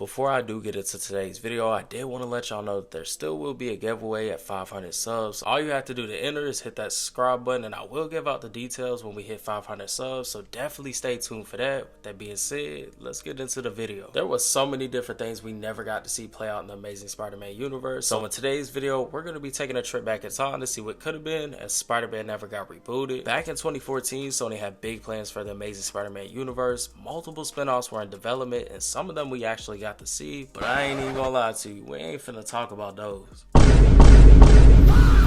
Before I do get into today's video, I did want to let y'all know that there still will be a giveaway at 500 subs. All you have to do to enter is hit that subscribe button, and I will give out the details when we hit 500 subs, so definitely stay tuned for that. With that being said, let's get into the video. There was so many different things we never got to see play out in the Amazing Spider-Man universe, so in today's video, we're going to be taking a trip back in time to see what could have been as Spider-Man never got rebooted. Back in 2014, Sony had big plans for the Amazing Spider-Man universe. Multiple spin-offs were in development, and some of them we actually got to see, but I ain't even gonna lie to you, we ain't finna talk about those.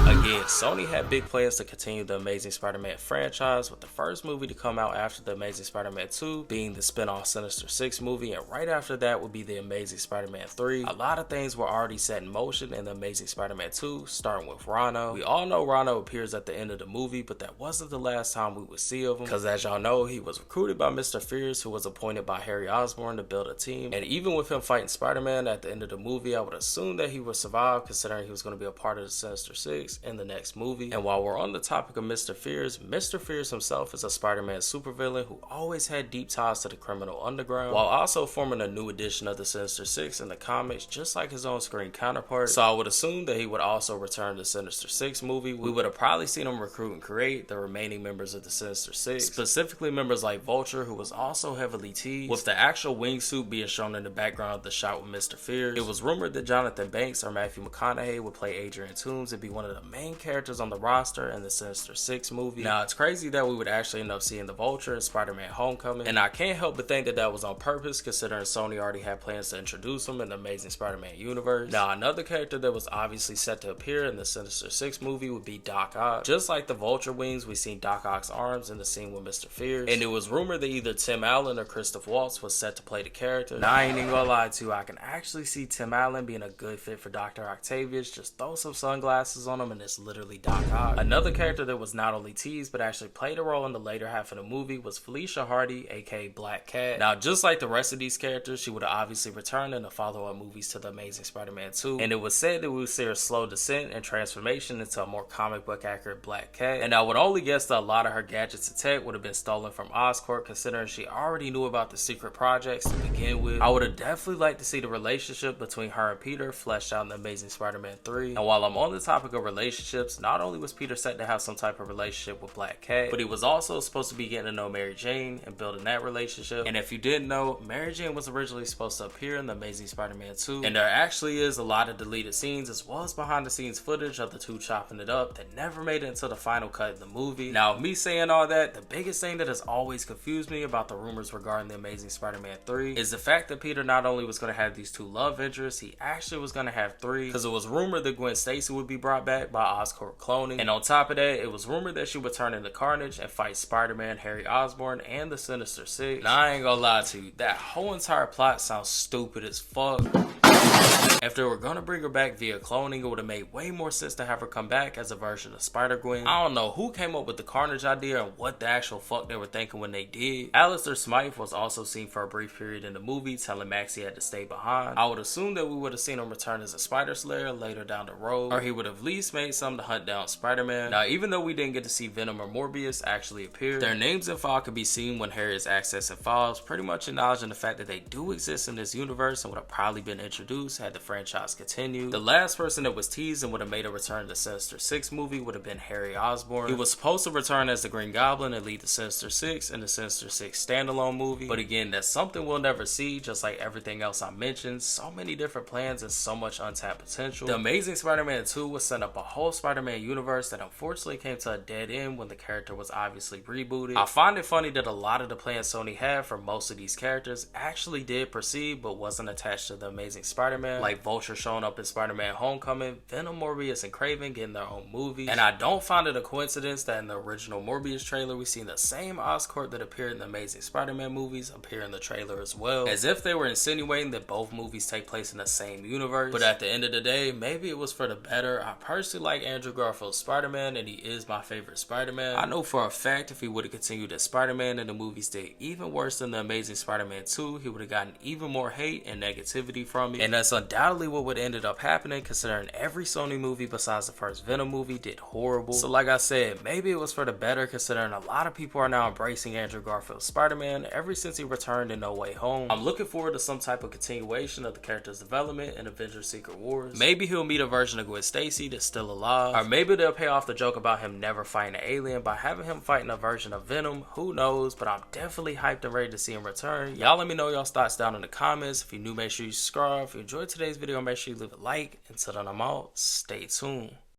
Again, Sony had big plans to continue the Amazing Spider-Man franchise, with the first movie to come out after the Amazing Spider-Man 2 being the spin-off Sinister 6 movie, and right after that would be the Amazing Spider-Man 3. A lot of things were already set in motion in the Amazing Spider-Man 2, starting with Rhino. We all know Rhino appears at the end of the movie, but that wasn't the last time we would see of him, because as y'all know, he was recruited by Mr. Fierce, who was appointed by Harry Osborn to build a team, and even with him fighting Spider-Man at the end of the movie, I would assume that he would survive, considering he was going to be a part of the Sinister 6 in the next movie. And while we're on the topic of Mr. Fierce himself is a Spider-Man supervillain who always had deep ties to the criminal underground, while also forming a new edition of the Sinister 6 in the comics, just like his own screen counterpart. So I would assume that he would also return to the Sinister 6 movie. We would have probably seen him recruit and create the remaining members of the Sinister 6, specifically members like Vulture, who was also heavily teased, with the actual wingsuit being shown in the background of the shot with Mr. Fierce. It was rumored that Jonathan Banks or Matthew McConaughey would play Adrian Toomes and be one of the main characters on the roster in the Sinister 6 movie. Now, it's crazy that we would actually end up seeing the Vulture in Spider-Man Homecoming, and I can't help but think that that was on purpose, considering Sony already had plans to introduce him in the Amazing Spider-Man universe. Now, another character that was obviously set to appear in the Sinister 6 movie would be docock. Just like the Vulture wings, we seen Doc Ock's arms in the scene with Mr. Fierce, and it was rumored that either Tim Allen or Christoph Waltz was set to play the character. Now, I ain't even gonna lie to you, I can actually see Tim Allen being a good fit for Dr. Octavius. Just throw some sunglasses on him and it's literally Doc Ock. Another character that was not only teased but actually played a role in the later half of the movie was Felicia Hardy, aka Black Cat. Now, just like the rest of these characters, she would have obviously returned in the follow-up movies to the Amazing Spider-Man 2, and it was said that we would see her slow descent and transformation into a more comic book accurate Black Cat. And I would only guess that a lot of her gadgets and tech would have been stolen from Oscorp, considering she already knew about the secret projects to begin with. I would have definitely liked to see the relationship between her and Peter fleshed out in the Amazing Spider-Man 3. And while I'm on the topic of relationships, not only was Peter set to have some type of relationship with Black Cat, but he was also supposed to be getting to know Mary Jane and building that relationship. And if you didn't know, Mary Jane was originally supposed to appear in the Amazing Spider-Man 2, and there actually is a lot of deleted scenes as well as behind the scenes footage of the two chopping it up that never made it into the final cut in the movie. Now, me saying all that, the biggest thing that has always confused me about the rumors regarding the Amazing Spider-Man 3 is the fact that Peter not only was going to have these two love interests, he actually was going to have three, because it was rumored that Gwen Stacy would be brought back by Oscorp cloning, and on top of that, it was rumored that she would turn into Carnage and fight Spider-Man, Harry Osborn, and the Sinister 6. Now, I ain't gonna lie to you, that whole entire plot sounds stupid as fuck. If they were gonna bring her back via cloning, it would have made way more sense to have her come back as a version of Spider-Gwen. I don't know who came up with the Carnage idea and what the actual fuck they were thinking when they did. Alistair Smythe was also seen for a brief period in the movie, telling Max he had to stay behind. I would assume that we would have seen him return as a Spider Slayer later down the road, or he would have at least made something to hunt down Spider-Man. Now, even though we didn't get to see Venom or Morbius actually appear, their names in file could be seen when Harry is accessing files, pretty much acknowledging the fact that they do exist in this universe and would have probably been introduced had the franchise continued. The last person that was teased and would have made a return to the Sinister 6 movie would have been Harry Osborn. He was supposed to return as the Green Goblin and lead the Sinister 6 in the Sinister 6 standalone movie, but again, that's something we'll never see, just like everything else I mentioned. So many different plans and so much untapped potential. The Amazing Spider-Man 2 was set up a whole Spider-Man universe that unfortunately came to a dead end when the character was obviously rebooted. I find it funny that a lot of the plans Sony had for most of these characters actually did proceed but wasn't attached to the Amazing Spider-Man, like Vulture showing up in Spider-Man Homecoming, Venom, Morbius, and Kraven getting their own movie. And I don't find it a coincidence that in the original Morbius trailer we seen the same Oscorp that appeared in the Amazing Spider-Man movies appear in the trailer as well, as if they were insinuating that both movies take place in the same universe. But at the end of the day, maybe it was for the better. I personally like Andrew Garfield's Spider-Man, and he is my favorite Spider-Man. I know for a fact if he would have continued as Spider-Man and the movies did even worse than the Amazing Spider-Man 2, he would have gotten even more hate and negativity from me. and that's undoubtedly what would ended up happening, considering every Sony movie besides the first Venom movie did horrible. So like I said, maybe it was for the better, considering a lot of people are now embracing Andrew Garfield's Spider-Man ever since he returned in No Way Home. I'm looking forward to some type of continuation of the character's development in Avengers Secret Wars. Maybe he'll meet a version of Gwen Stacy that's still alive, or maybe they'll pay off the joke about him never fighting an alien by having him fighting a version of Venom. Who knows, but I'm definitely hyped and ready to see him return. Y'all let me know y'all's thoughts down in the comments. If you're new, make sure you subscribe. If you enjoyed today's video, make sure you leave a like. Until then, I'm out. Stay tuned.